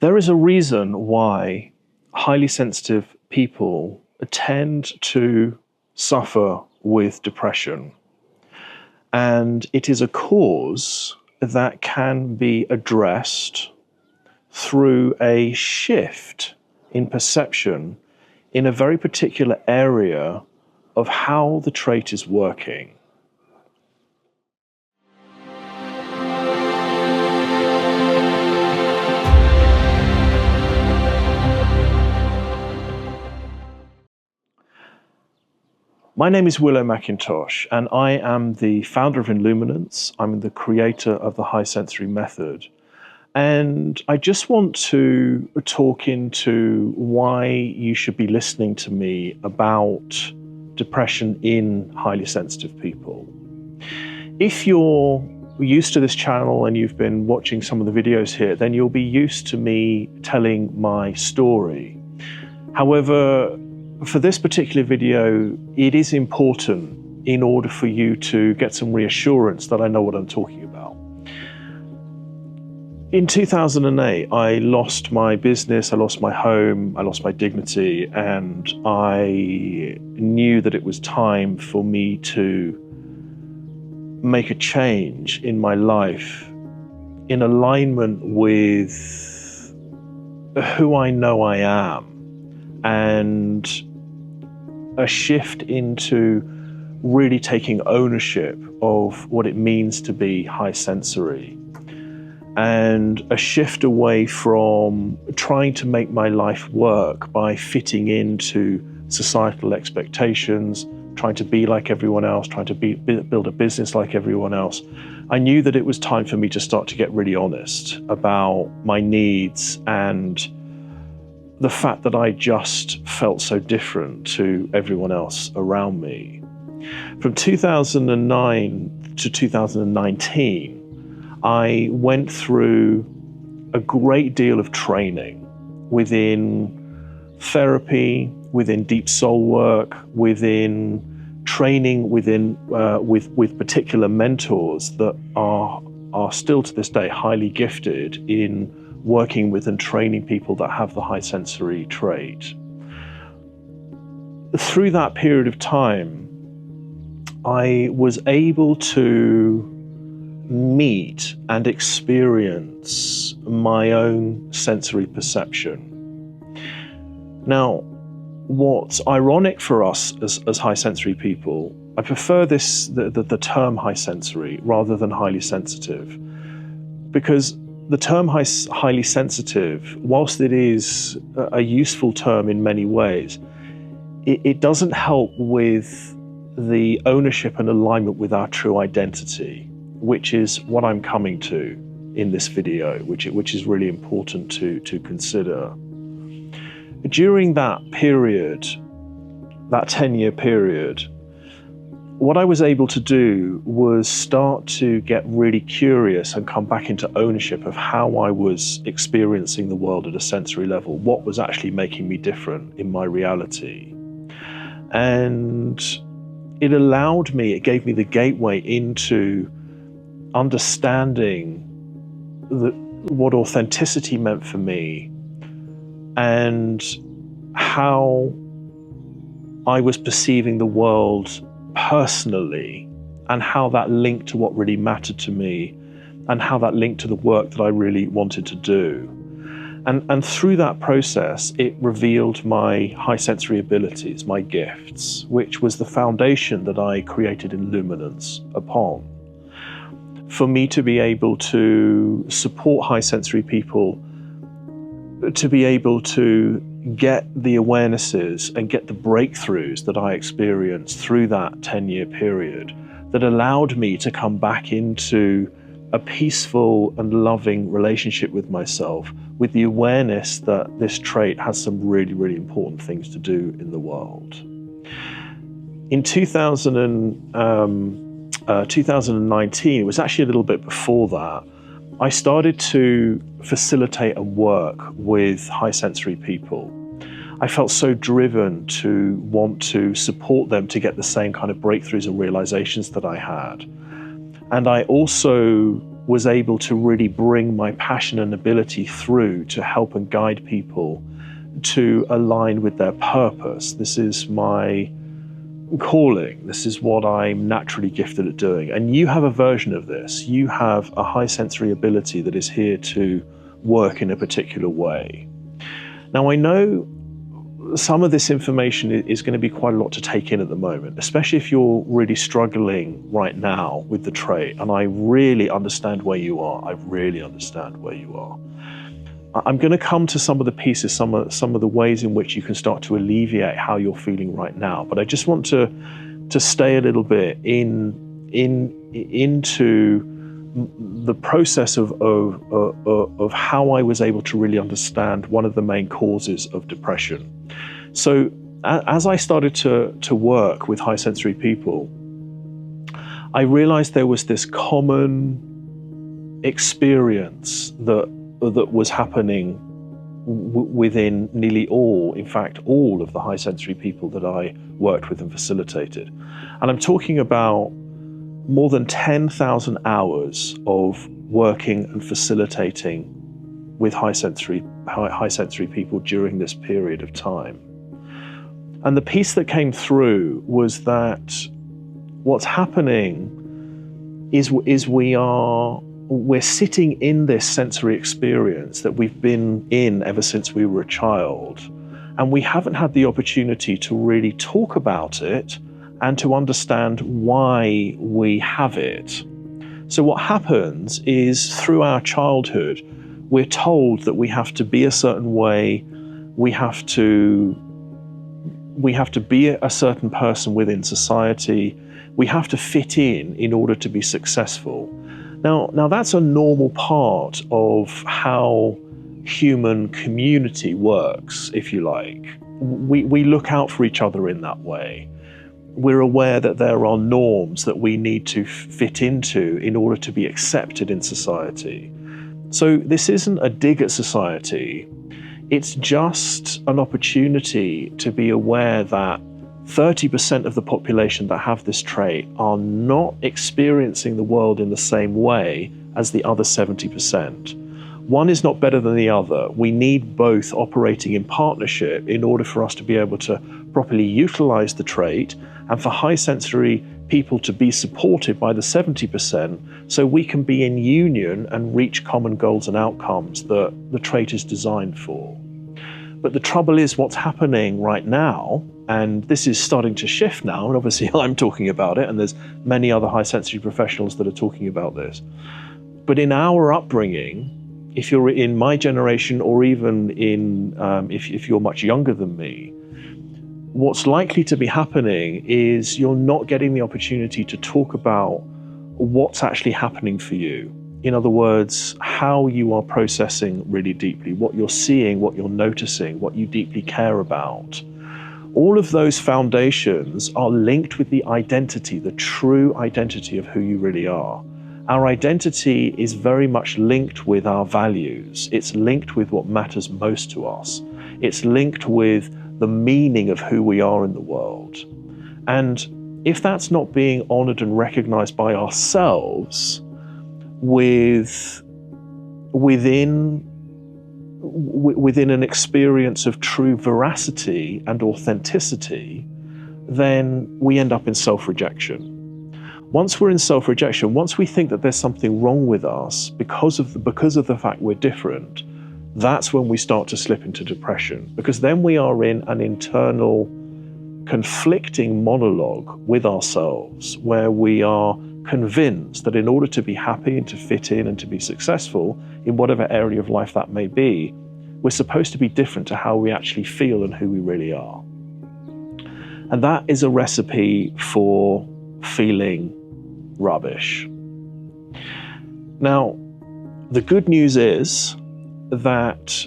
There is a reason why highly sensitive people tend to suffer with depression. And it is a cause that can be addressed through a shift in perception in a very particular area of how the trait is working. My name is Willow McIntosh, and I am the founder of Illuminance. I'm the creator of the High Sensory Method. And I just want to talk into why you should be listening to me about depression in highly sensitive people. If you're used to this channel and you've been watching some of the videos here, then you'll be used to me telling my story. However, for this particular video, it is important in order for you to get some reassurance that I know what I'm talking about. In 2008, I lost my business, I lost my home, I lost my dignity, and I knew that it was time for me to make a change in my life in alignment with who I know I am, and a shift into really taking ownership of what it means to be high sensory, and a shift away from trying to make my life work by fitting into societal expectations, trying to be like everyone else, trying to build a business like everyone else. I knew that it was time for me to start to get really honest about my needs and the fact that I just felt so different to everyone else around me. From 2009 to 2019, I went through a great deal of training within therapy, within deep soul work, within training with particular mentors that are still to this day highly gifted in working with and training people that have the high sensory trait. Through that period of time, I was able to meet and experience my own sensory perception. Now, what's ironic for us as high sensory people, I prefer the term high sensory rather than highly sensitive, because the term highly sensitive, whilst it is a useful term in many ways, it doesn't help with the ownership and alignment with our true identity, which is what I'm coming to in this video, which is really important to consider. During that period, that 10-year period, what I was able to do was start to get really curious and come back into ownership of how I was experiencing the world at a sensory level, what was actually making me different in my reality. And it gave me the gateway into understanding what authenticity meant for me and how I was perceiving the world personally, and how that linked to what really mattered to me, and how that linked to the work that I really wanted to do. And through that process, it revealed my high sensory abilities, my gifts, which was the foundation that I created Illuminance upon. For me to be able to support high sensory people, to be able to get the awarenesses and get the breakthroughs that I experienced through that 10-year period that allowed me to come back into a peaceful and loving relationship with myself, with the awareness that this trait has some really, really important things to do in the world. In 2019, it was actually a little bit before that, I started to facilitate and work with high sensory people. I felt so driven to want to support them to get the same kind of breakthroughs and realizations that I had. And I also was able to really bring my passion and ability through to help and guide people to align with their purpose. This is my calling. This is what I'm naturally gifted at doing. And you have a version of this. You have a high sensory ability that is here to work in a particular way. Now, I know some of this information is going to be quite a lot to take in at the moment, especially if you're really struggling right now with the trait. And I really understand where you are. I really understand where you are. I'm going to come to some of the pieces, some of the ways in which you can start to alleviate how you're feeling right now. But I just want to stay a little bit into the process of how I was able to really understand one of the main causes of depression. So as I started to work with high sensory people, I realized there was this common experience that was happening within nearly all, in fact, all of the high sensory people that I worked with and facilitated. And I'm talking about more than 10,000 hours of working and facilitating with high sensory people during this period of time. And the piece that came through was that what's happening is we're sitting in this sensory experience that we've been in ever since we were a child, and we haven't had the opportunity to really talk about it and to understand why we have it. So what happens is, through our childhood, we're told that we have to be a certain way, we have to be a certain person within society, we have to fit in order to be successful. Now that's a normal part of how human community works, if you like. We look out for each other in that way. We're aware that there are norms that we need to fit into in order to be accepted in society. So this isn't a dig at society. It's just an opportunity to be aware that 30% of the population that have this trait are not experiencing the world in the same way as the other 70%. One is not better than the other. We need both operating in partnership in order for us to be able to properly utilize the trait, and for high sensory people to be supported by the 70% so we can be in union and reach common goals and outcomes that the trait is designed for. But the trouble is, what's happening right now, and this is starting to shift now, and obviously I'm talking about it, and there's many other high sensory professionals that are talking about this. But in our upbringing, if you're in my generation, or even if you're much younger than me, what's likely to be happening is you're not getting the opportunity to talk about what's actually happening for you. In other words, how you are processing really deeply, what you're seeing, what you're noticing, what you deeply care about. All of those foundations are linked with the identity, the true identity of who you really are. Our identity is very much linked with our values. It's linked with what matters most to us. It's linked with the meaning of who we are in the world. And if that's not being honored and recognized by ourselves within an experience of true veracity and authenticity, then we end up in self-rejection. Once we're in self-rejection, once we think that there's something wrong with us because of the fact we're different, that's when we start to slip into depression, because then we are in an internal conflicting monologue with ourselves where we are convinced that in order to be happy and to fit in and to be successful in whatever area of life that may be, we're supposed to be different to how we actually feel and who we really are. And that is a recipe for feeling rubbish. Now, the good news is that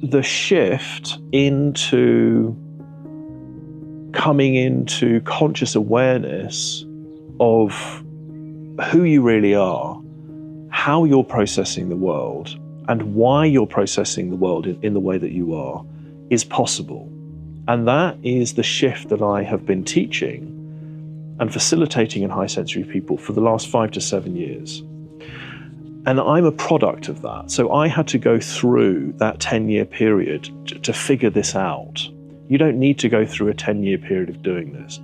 the shift into coming into conscious awareness of who you really are, how you're processing the world, and why you're processing the world in the way that you are, is possible. And that is the shift that I have been teaching and facilitating in high sensory people for the last 5 to 7 years. And I'm a product of that. So I had to go through that 10-year period to figure this out. You don't need to go through a 10-year period of doing this.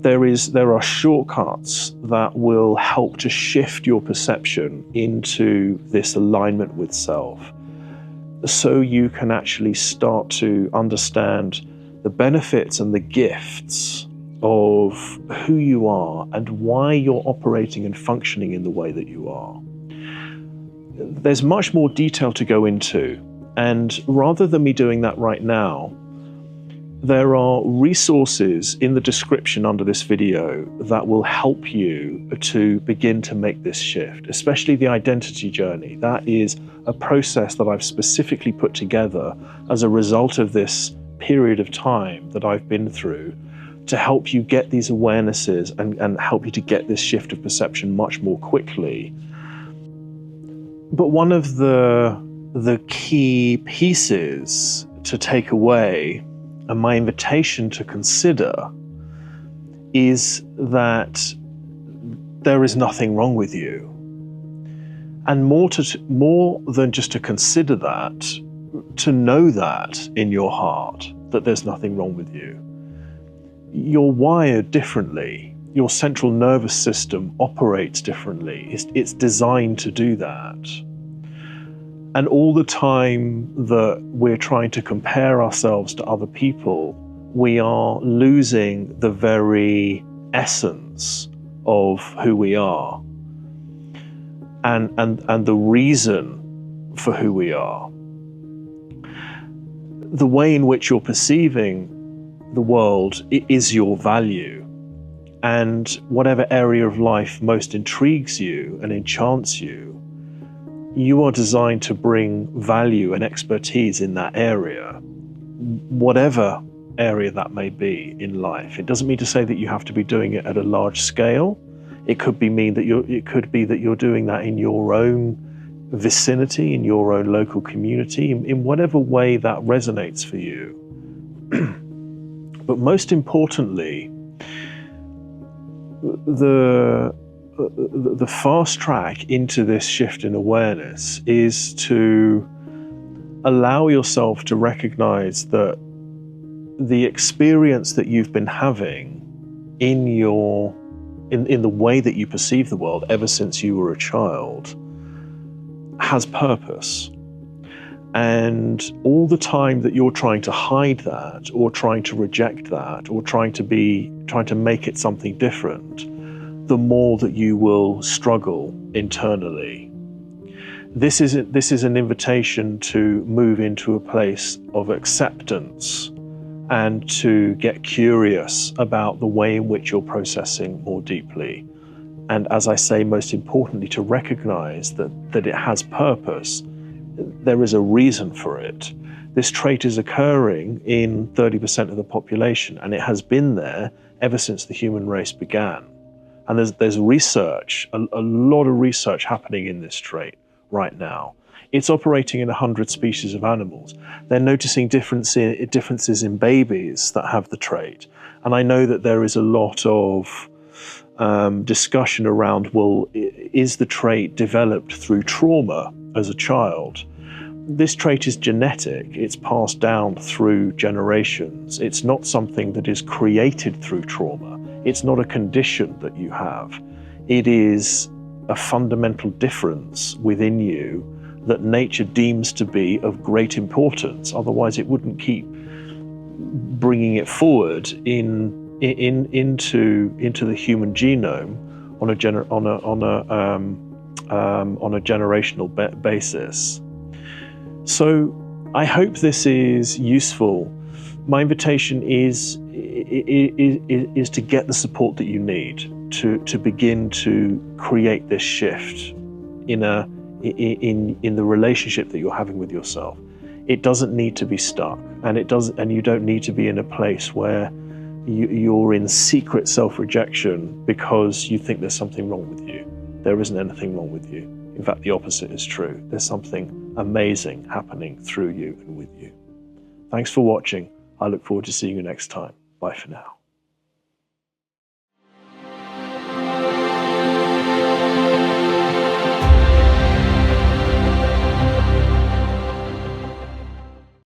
There are shortcuts that will help to shift your perception into this alignment with self, so you can actually start to understand the benefits and the gifts of who you are and why you're operating and functioning in the way that you are. There's much more detail to go into, and rather than me doing that right now, there are resources in the description under this video that will help you to begin to make this shift, especially the identity journey. That is a process that I've specifically put together as a result of this period of time that I've been through to help you get these awarenesses and help you to get this shift of perception much more quickly. But one of the key pieces to take away, and my invitation to consider, is that there is nothing wrong with you. And more than just to consider that, to know that in your heart, that there's nothing wrong with you. You're wired differently. Your central nervous system operates differently. It's designed to do that. And all the time that we're trying to compare ourselves to other people, we are losing the very essence of who we are and the reason for who we are. The way in which you're perceiving the world is your value. And whatever area of life most intrigues you and enchants you, you are designed to bring value and expertise in that area, whatever area that may be in life. It doesn't mean to say that you have to be doing it at a large scale. It could be that you're doing that in your own vicinity, in your own local community, in whatever way that resonates for you. But most importantly, the fast track into this shift in awareness is to allow yourself to recognize that the experience that you've been having in the way that you perceive the world ever since you were a child has purpose. And all the time that you're trying to hide that, or trying to reject that, or trying to make it something different, the more that you will struggle internally. This is an invitation to move into a place of acceptance and to get curious about the way in which you're processing more deeply. And as I say, most importantly, to recognize that it has purpose. There is a reason for it. This trait is occurring in 30% of the population, and it has been there ever since the human race began. And there's research, a lot of research happening in this trait right now. It's operating in 100 species of animals. They're noticing differences in babies that have the trait. And I know that there is a lot of discussion around, well, is the trait developed through trauma as a child? This trait is genetic. It's passed down through generations. It's not something that is created through trauma. It's not a condition that you have. It is a fundamental difference within you that nature deems to be of great importance. Otherwise, it wouldn't keep bringing it forward into the human genome on a generational basis. So I hope this is useful. My invitation is to get the support that you need to begin to create this shift in the relationship that you're having with yourself. It doesn't need to be stuck, and you don't need to be in a place where you're in secret self-rejection because you think there's something wrong with you. There isn't anything wrong with you. In fact, the opposite is true. There's something amazing happening through you and with you. Thanks for watching. I look forward to seeing you next time. Bye for now.